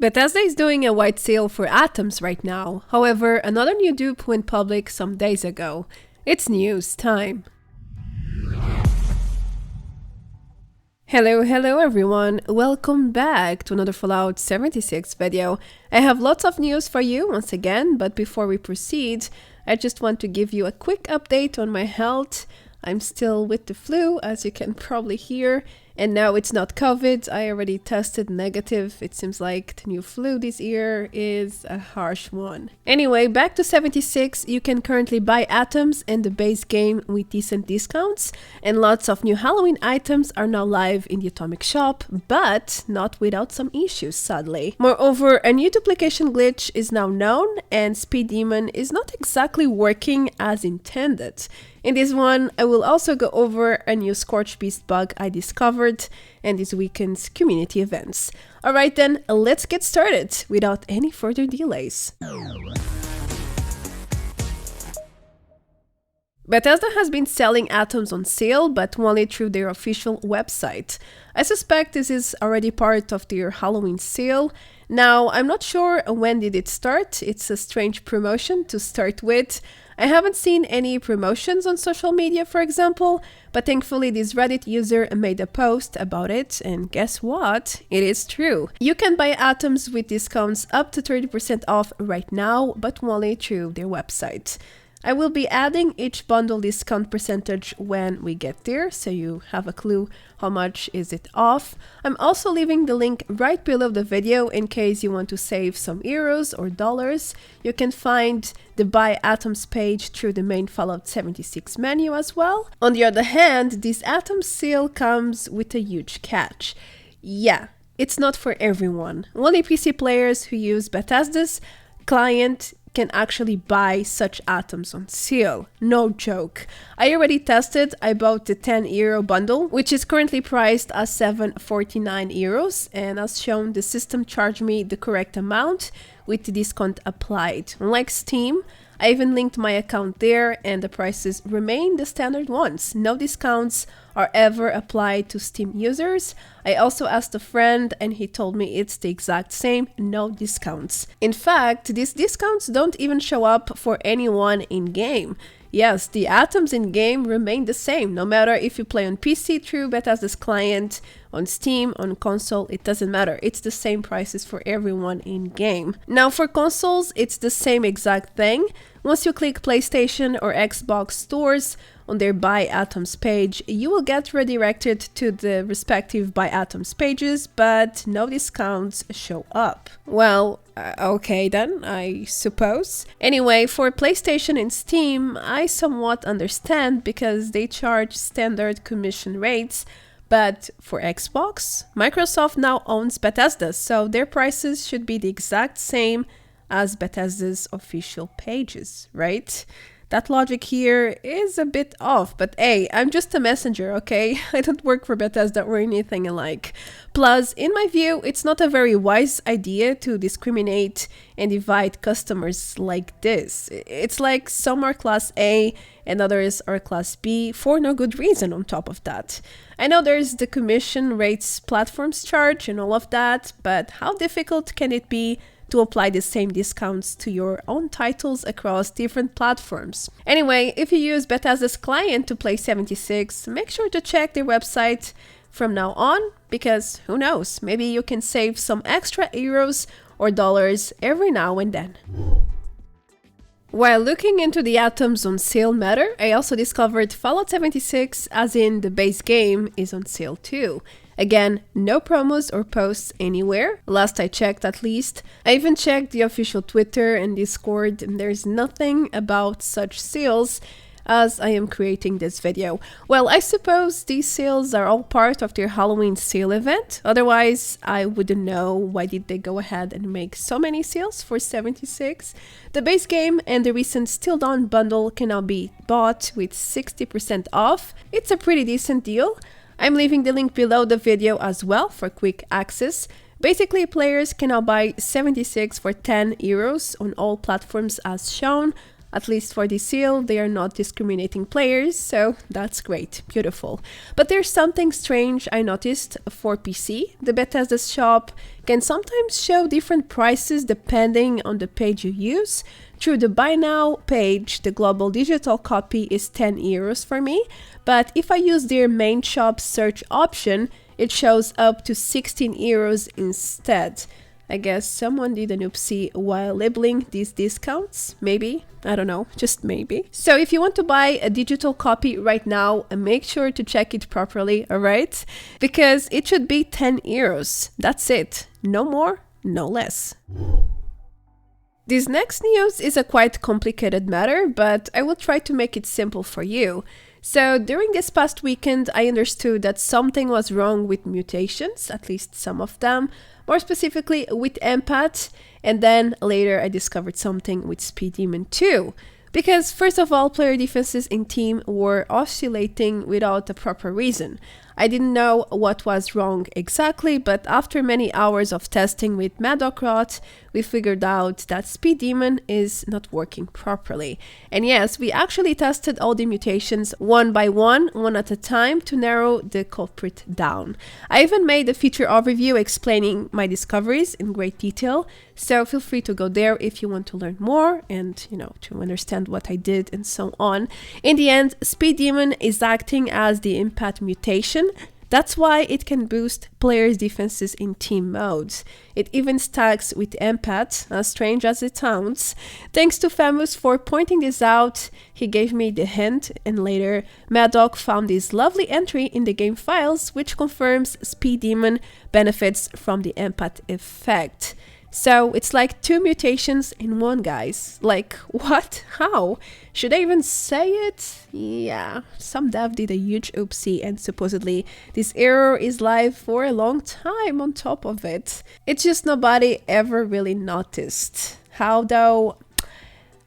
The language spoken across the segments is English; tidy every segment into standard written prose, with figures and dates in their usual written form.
Bethesda is doing a wide sale for atoms right now. However, another new dupe went public some days ago. It's news time. Hello everyone, welcome back to another Fallout 76 video. I have lots of news for you once again, but before we proceed, I just want to give you a quick update on my health. I'm still with the flu, as you can probably hear, and now it's not COVID. I already tested negative. It seems like the new flu this year is a harsh one. Anyway, back to 76, you can currently buy atoms in the base game with decent discounts, and lots of new Halloween items are now live in the Atomic Shop, but not without some issues, sadly. Moreover, a new duplication glitch is now known, and Speed Demon is not exactly working as intended. In this one, I will also go over a new Scorchebeasts bug I discovered and this weekend's community events. Alright then, let's get started without any further delays. Bethesda has been selling atoms on sale, but only through their official website. I suspect this is already part of their Halloween sale. Now, I'm not sure when did it start. It's a strange promotion to start with. I haven't seen any promotions on social media, for example, but thankfully this Reddit user made a post about it, and guess what? It is true. You can buy atoms with discounts up to 30% off right now, but only through their website. I will be adding each bundle discount percentage when we get there, so you have a clue how much is it off. I'm also leaving the link right below the video in case you want to save some euros or dollars. You can find the Buy Atoms page through the main Fallout 76 menu as well. On the other hand, this Atoms sale comes with a huge catch. Yeah, it's not for everyone. Only PC players who use Bethesda's client can actually buy such atoms on sale. No joke. I already tested. I bought the €10 bundle, which is currently priced as €7.49, and as shown, the system charged me the correct amount with the discount applied. Unlike Steam, I even linked my account there, and the prices remain the standard ones. No discounts are ever applied to Steam users. I also asked a friend and he told me it's the exact same, no discounts. In fact, these discounts don't even show up for anyone in-game. Yes, the atoms in-game remain the same, no matter if you play on PC through Bethesda's client, on Steam, on console, it doesn't matter. It's the same prices for everyone in-game. Now for consoles, it's the same exact thing. Once you click PlayStation or Xbox stores on their Buy Atoms page, you will get redirected to the respective Buy Atoms pages, but no discounts show up. Well, okay then, I suppose. Anyway, for PlayStation and Steam, I somewhat understand because they charge standard commission rates, but for Xbox, Microsoft now owns Bethesda, so their prices should be the exact same as Bethesda's official pages, right? That logic here is a bit off, but hey, I'm just a messenger, okay? I don't work for Bethesda or anything alike. Plus, in my view, it's not a very wise idea to discriminate and divide customers like this. It's like some are Class A and others are Class B for no good reason on top of that. I know there's the commission rates platforms charge and all of that, but how difficult can it be to apply the same discounts to your own titles across different platforms? Anyway, if you use Bethesda's client to play 76, make sure to check their website from now on, because who knows, maybe you can save some extra euros or dollars every now and then. While looking into the atoms on sale matter, I also discovered Fallout 76, as in the base game, is on sale too. Again, no promos or posts anywhere, last I checked at least. I even checked the official Twitter and Discord, and there's nothing about such sales as I am creating this video. Well, I suppose these sales are all part of their Halloween sale event, otherwise I wouldn't know why did they go ahead and make so many sales for 76. The base game and the recent Still Dawn bundle can now be bought with 60% off. It's a pretty decent deal. I'm leaving the link below the video as well for quick access. Basically, players can now buy 76 for €10 on all platforms as shown. At least for this seal, they are not discriminating players, so that's great, beautiful. But there's something strange I noticed for PC. The Bethesda shop can sometimes show different prices depending on the page you use. Through the Buy Now page, the global digital copy is 10 euros for me, but if I use their main shop search option, it shows up to 16 euros instead. I guess someone did an oopsie while labeling these discounts, maybe, I don't know, just maybe. So if you want to buy a digital copy right now, make sure to check it properly, alright? Because it should be 10 euros, that's it, no more, no less. This next news is a quite complicated matter, but I will try to make it simple for you. So during this past weekend, I understood that something was wrong with mutations, at least some of them, more specifically with Empath, and then later I discovered something with Speed Demon too. Because first of all, player defenses in team were oscillating without a proper reason. I didn't know what was wrong exactly, but after many hours of testing with Madocrot, we figured out that Speed Demon is not working properly. And yes, we actually tested all the mutations one by one at a time, to narrow the culprit down. I even made a feature overview explaining my discoveries in great detail, so feel free to go there if you want to learn more and, to understand what I did and so on. In the end, Speed Demon is acting as the Empath Mutation. That's why it can boost players' defenses in team modes. It even stacks with Empath, as strange as it sounds. Thanks to Famous for pointing this out, he gave me the hint, and later Madoc found this lovely entry in the game files which confirms Speed Demon benefits from the Empath effect. So it's like 2 mutations in one, guys. Like, what? How? Should I even say it? Yeah, some dev did a huge oopsie and supposedly this error is live for a long time on top of it. It's just nobody ever really noticed. How though?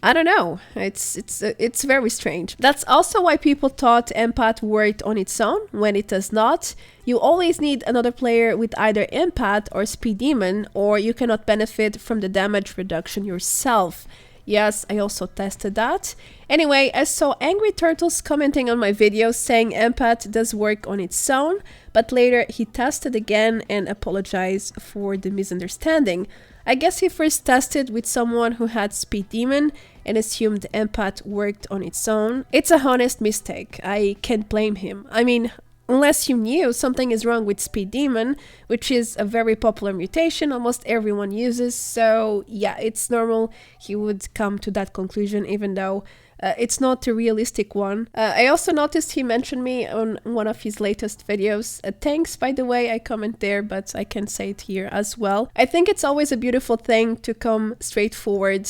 I don't know, it's very strange. That's also why people thought Empath worked on its own, when it does not. You always need another player with either Empath or Speed Demon, or you cannot benefit from the damage reduction yourself. Yes, I also tested that. Anyway, I saw Angry Turtles commenting on my videos saying Empath does work on its own, but later he tested again and apologized for the misunderstanding. I guess he first tested with someone who had Speed Demon and assumed Empath worked on its own. It's a honest mistake, I can't blame him. I mean, unless you knew something is wrong with Speed Demon, which is a very popular mutation almost everyone uses, so yeah, it's normal he would come to that conclusion, even though it's not a realistic one. I also noticed he mentioned me on one of his latest videos. Thanks, by the way, I comment there, but I can say it here as well. I think it's always a beautiful thing to come straightforward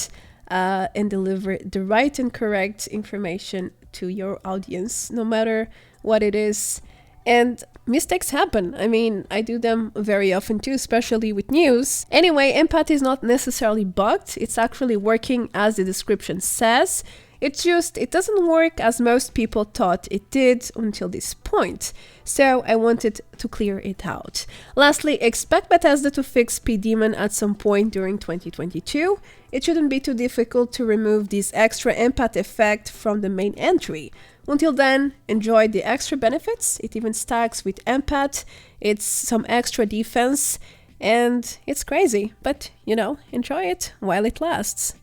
and deliver the right and correct information to your audience, no matter what it is. And mistakes happen. I mean, I do them very often too, especially with news. Anyway, Empath is not necessarily bugged. It's actually working as the description says. It's just, it doesn't work as most people thought it did until this point. So I wanted to clear it out. Lastly, expect Bethesda to fix Speed Demon at some point during 2022. It shouldn't be too difficult to remove this extra Empath effect from the main entry. Until then, enjoy the extra benefits. It even stacks with Empath. It's some extra defense and it's crazy, but enjoy it while it lasts.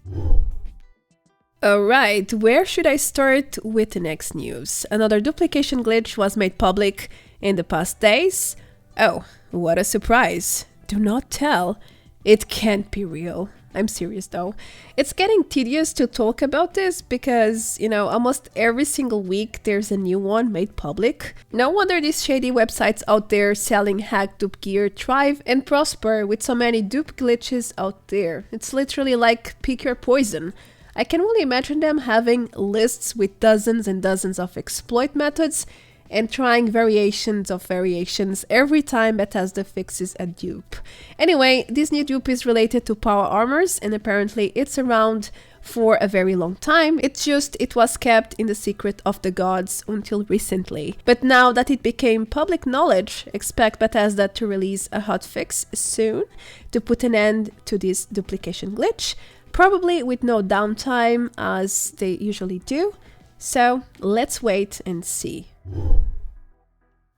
Alright, where should I start with the next news? Another duplication glitch was made public in the past days. Oh, what a surprise. Do not tell. It can't be real. I'm serious though. It's getting tedious to talk about this because, almost every single week there's a new one made public. No wonder these shady websites out there selling hacked dupe gear thrive and prosper with so many dupe glitches out there. It's literally like pick your poison. I can only imagine them having lists with dozens and dozens of exploit methods and trying variations of variations every time Bethesda fixes a dupe. Anyway, this new dupe is related to power armors and apparently it's around for a very long time. It's just it was kept in the secret of the gods until recently. But now that it became public knowledge, expect Bethesda to release a hotfix soon to put an end to this duplication glitch. probably with no downtime as they usually do. So let's wait and see.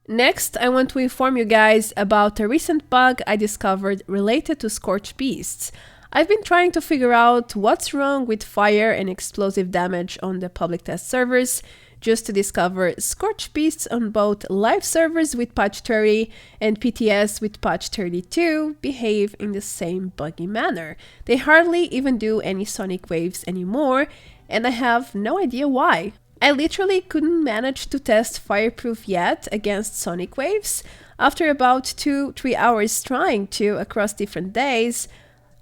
Next, I want to inform you guys about a recent bug I discovered related to Scorchebeasts. I've been trying to figure out what's wrong with fire and explosive damage on the public test servers, just to discover Scorchebeasts on both live servers with patch 30 and PTS with patch 32 behave in the same buggy manner. They hardly even do any sonic waves anymore, and I have no idea why. I literally couldn't manage to test Fireproof yet against sonic waves. After about 2-3 hours trying to across different days,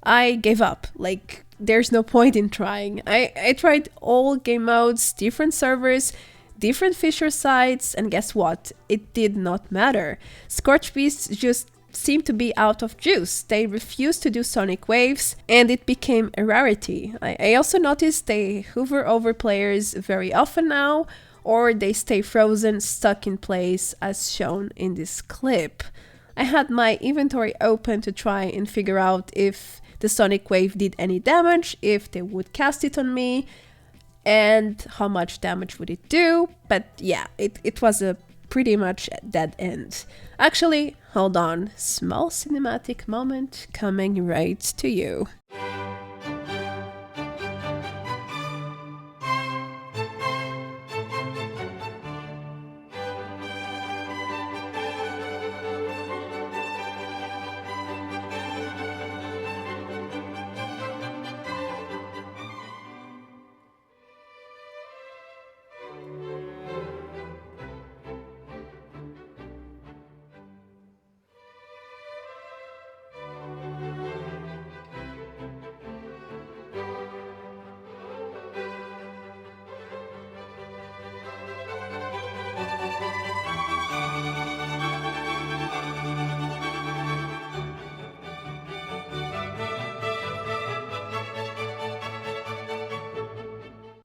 I gave up. Like, there's no point in trying. I tried all game modes, different servers, different Fisher sites, and guess what? It did not matter. Scorchebeasts just seemed to be out of juice. They refused to do sonic waves, and it became a rarity. I also noticed they hover over players very often now, or they stay frozen, stuck in place, as shown in this clip. I had my inventory open to try and figure out if the sonic wave did any damage, if they would cast it on me, and how much damage would it do. But yeah, it was a pretty much dead end. Actually, hold on, small cinematic moment coming right to you.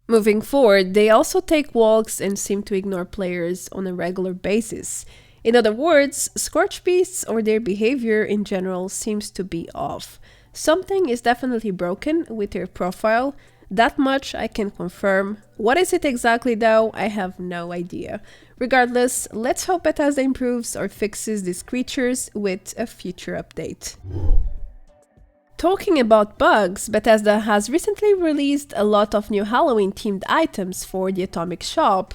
Moving forward, they also take walks and seem to ignore players on a regular basis. In other words, Scorchebeasts or their behavior in general seems to be off. Something is definitely broken with their profile, that much I can confirm. What is it exactly though? I have no idea. Regardless, let's hope Bethesda improves or fixes these creatures with a future update. Talking about bugs, Bethesda has recently released a lot of new Halloween-themed items for the Atomic Shop,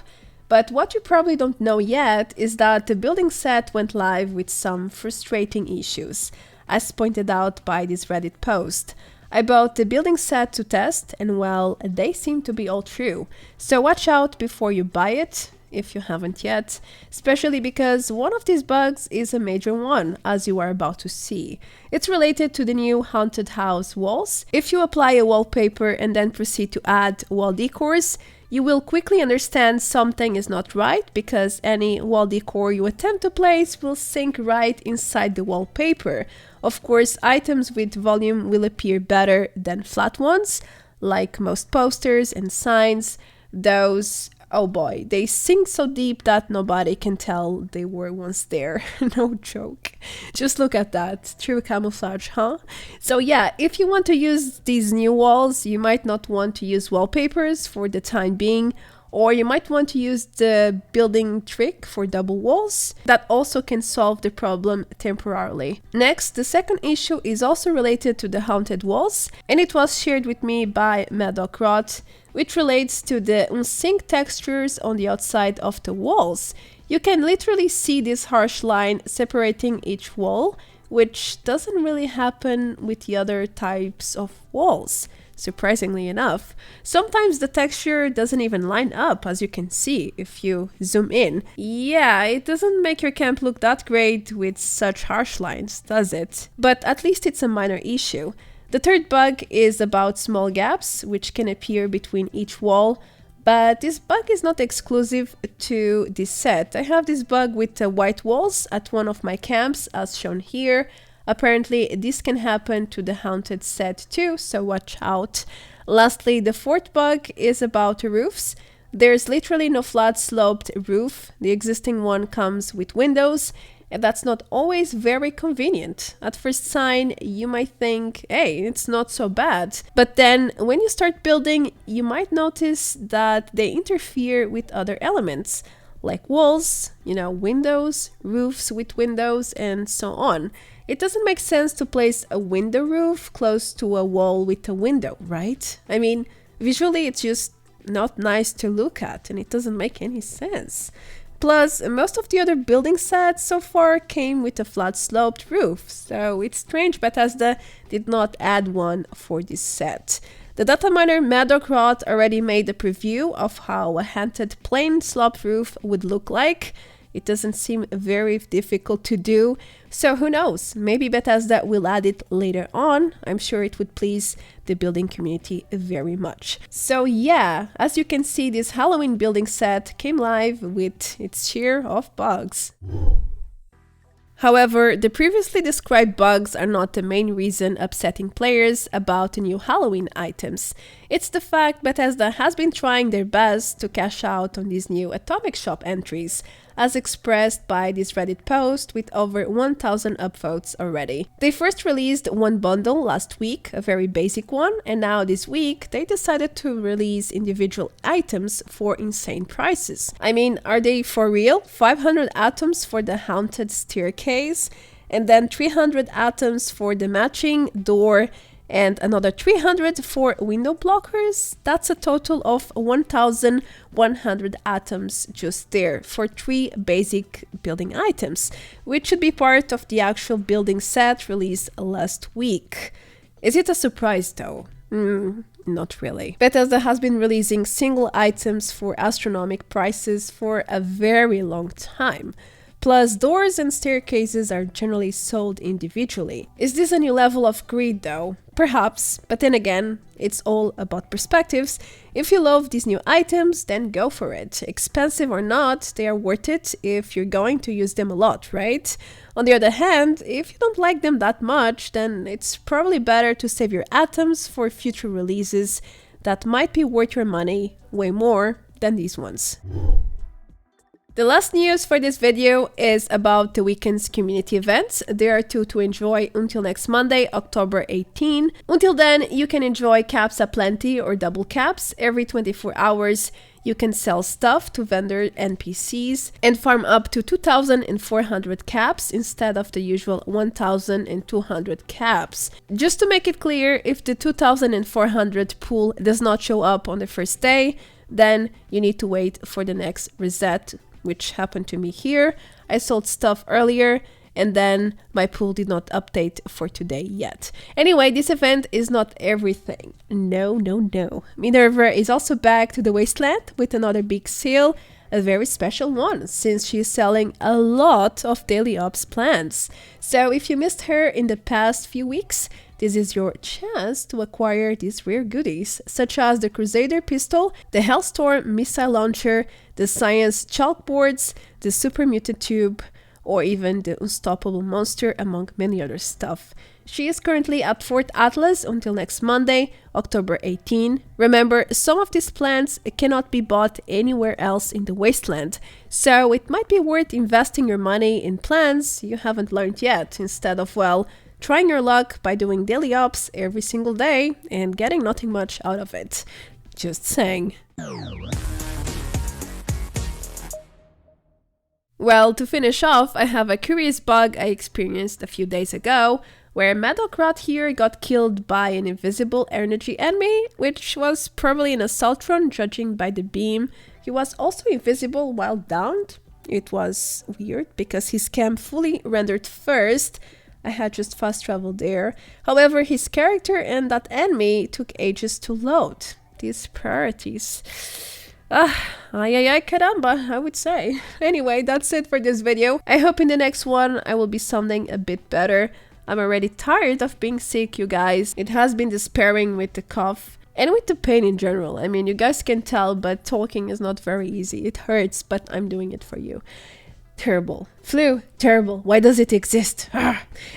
but what you probably don't know yet is that the building set went live with some frustrating issues, as pointed out by this Reddit post. I bought the building set to test, and well, they seem to be all true, so watch out before you buy it, if you haven't yet, especially because one of these bugs is a major one, as you are about to see. It's related to the new haunted house walls. If you apply a wallpaper and then proceed to add wall decors, you will quickly understand something is not right, because any wall decor you attempt to place will sink right inside the wallpaper. Of course, items with volume will appear better than flat ones, like most posters and signs. Those, oh boy, they sink so deep that nobody can tell they were once there. No joke. Just look at that. True camouflage, huh? So yeah, if you want to use these new walls, you might not want to use wallpapers for the time being, or you might want to use the building trick for double walls. That also can solve the problem temporarily. Next, the second issue is also related to the haunted walls, and it was shared with me by Maddock Rot, which relates to the unsync textures on the outside of the walls. You can literally see this harsh line separating each wall, which doesn't really happen with the other types of walls, surprisingly enough. Sometimes the texture doesn't even line up, as you can see if you zoom in. Yeah, it doesn't make your camp look that great with such harsh lines, does it? But at least it's a minor issue. The third bug is about small gaps, which can appear between each wall, but this bug is not exclusive to this set. I have this bug with white walls at one of my camps, as shown here. Apparently, this can happen to the haunted set too, so watch out. Lastly, the fourth bug is about roofs. There's literally no flat sloped roof. The existing one comes with windows, and that's not always very convenient. At first sign, you might think, hey, it's not so bad. But then when you start building, you might notice that they interfere with other elements, like walls, windows, roofs with windows, and so on. It doesn't make sense to place a window roof close to a wall with a window, right? I mean, visually it's just not nice to look at, and it doesn't make any sense. Plus, most of the other building sets so far came with a flat sloped roof, so it's strange Bethesda did not add one for this set. The data miner Madocrot already made a preview of how a haunted plain sloped roof would look like. It doesn't seem very difficult to do, so who knows, maybe Bethesda will add it later on. I'm sure it would please the building community very much. So yeah, as you can see, this Halloween building set came live with its share of bugs. However, the previously described bugs are not the main reason upsetting players about the new Halloween items. It's the fact Bethesda has been trying their best to cash out on these new Atomic Shop entries, as expressed by this Reddit post with over 1,000 upvotes already. They first released one bundle last week, a very basic one, and now this week they decided to release individual items for insane prices. I mean, are they for real? 500 atoms for the haunted staircase, and then 300 atoms for the matching door, and another 300 for window blockers? That's a total of 1,100 atoms just there for 3 basic building items, which should be part of the actual building set released last week. Is it a surprise though? Not really. Bethesda has been releasing single items for astronomical prices for a very long time. Plus, doors and staircases are generally sold individually. Is this a new level of greed though? Perhaps, but then again, it's all about perspectives. If you love these new items, then go for it. Expensive or not, they are worth it if you're going to use them a lot, right? On the other hand, if you don't like them that much, then it's probably better to save your atoms for future releases that might be worth your money way more than these ones. The last news for this video is about the weekend's community events. There are 2 to enjoy until next Monday, October 18. Until then, you can enjoy caps aplenty or double caps. Every 24 hours, you can sell stuff to vendor NPCs and farm up to 2,400 caps instead of the usual 1,200 caps. Just to make it clear, if the 2,400 pool does not show up on the first day, then you need to wait for the next reset, which happened to me here. I sold stuff earlier and then my pool did not update for today yet. Anyway, this event is not everything. No. Minerva is also back to the Wasteland with another big sale, a very special one since she's selling a lot of daily ops plans. So if you missed her in the past few weeks, this is your chance to acquire these rare goodies, such as the Crusader pistol, the Hellstorm missile launcher, the Science chalkboards, the Super Mutant tube, or even the Unstoppable monster, among many other stuff. She is currently at Fort Atlas until next Monday, October 18. Remember, some of these plants cannot be bought anywhere else in the Wasteland, so it might be worth investing your money in plants you haven't learned yet, instead of, well, trying your luck by doing daily ops every single day and getting nothing much out of it. Just saying. Well, to finish off, I have a curious bug I experienced a few days ago, where Madocrot here got killed by an invisible energy enemy, which was probably an assault run judging by the beam. He was also invisible while downed. It was weird because his camp fully rendered first. I had just fast travel there. However, his character and that enemy took ages to load. These priorities. Ay caramba, I would say. Anyway, that's it for this video. I hope in the next one I will be sounding a bit better. I'm already tired of being sick, you guys. It has been despairing with the cough and with the pain in general. I mean, you guys can tell, but talking is not very easy. It hurts, but I'm doing it for you. Terrible. Flu, terrible. Why does it exist?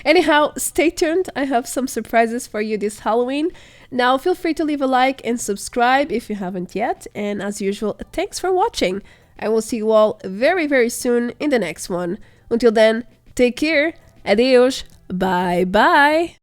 Anyhow, stay tuned. I have some surprises for you this Halloween. Now, feel free to leave a like and subscribe if you haven't yet. And as usual, thanks for watching. I will see you all very, very soon in the next one. Until then, Take care. Adeus. Bye bye.